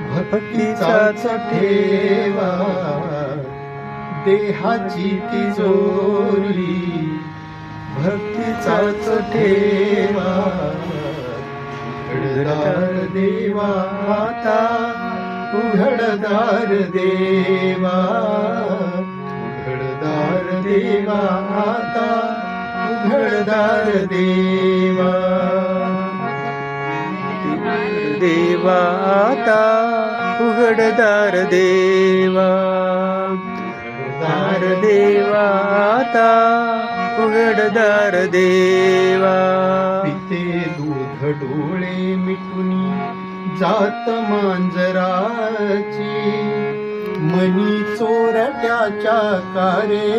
भक्तीचाच ठेवा देहाची तिजोरी, भक्तीचाच ठेवा उघडदार देवा आता, उघडदार देवा, उघडदार देवा आता, उघडदार देवा, देवा आता, उघडदार देवा, दार देवा आता, उघडदार देवा. पिते दूध डोळे मिटुनी जात मांजराची, मनी चोरट्याच्या कारे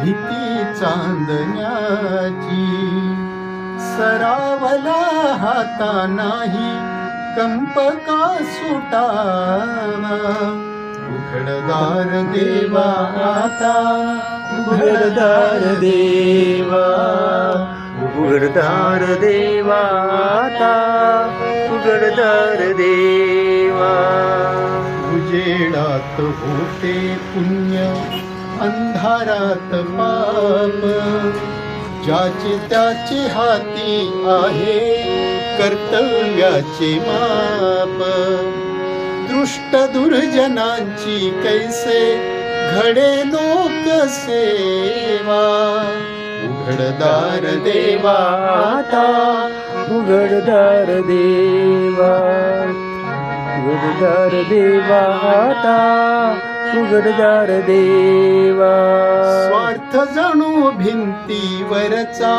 भीती चांदण्याची. सरावला हाता नाही कंप का सुटावा, उघडदार देवा आता, उघडदार देवा, उघडदार देवा आता, उघडदार देवा. उजेडात होते पुण्य, अंधारात पाप, ज्याचे त्याचे हाती आहे कर्तव्याचे माप. दृष्ट दुर्जनांची कैसे घडे लोकसेवा, उघडदार देवा आता, उघडदार देवा, उघडदार देवा आता, उघडदार देवा. स्वार्थ जणू भिंतीवरचा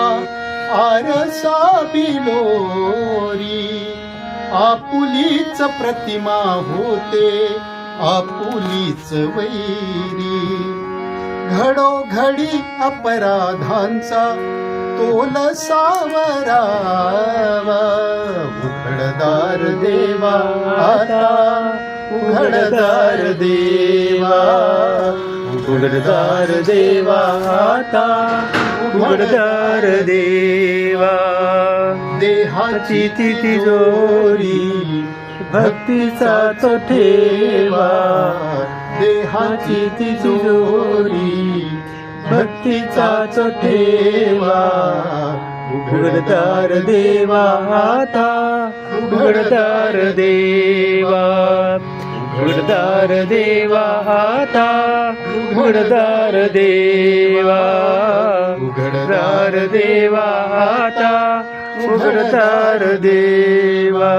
आरसा बिलोरी, आपुलीच प्रतिमा होते आपुलीच वैरी. घडोघडी अपराधांचा तोल सावरावा, उघडदार देवा आता, उघडदार देवा, उघडदार देवा आता, उघडदार देवा. देहाची तिजोरी, भक्तीचाच ठेवा, देहाची तिजोरी, भक्तीचाच ठेवा. उघडदार देवा आता, उघडदार देवा, उघडदार देवा आता, उघडदार देवा, उघडदार देवा आता, उघडदार देवा.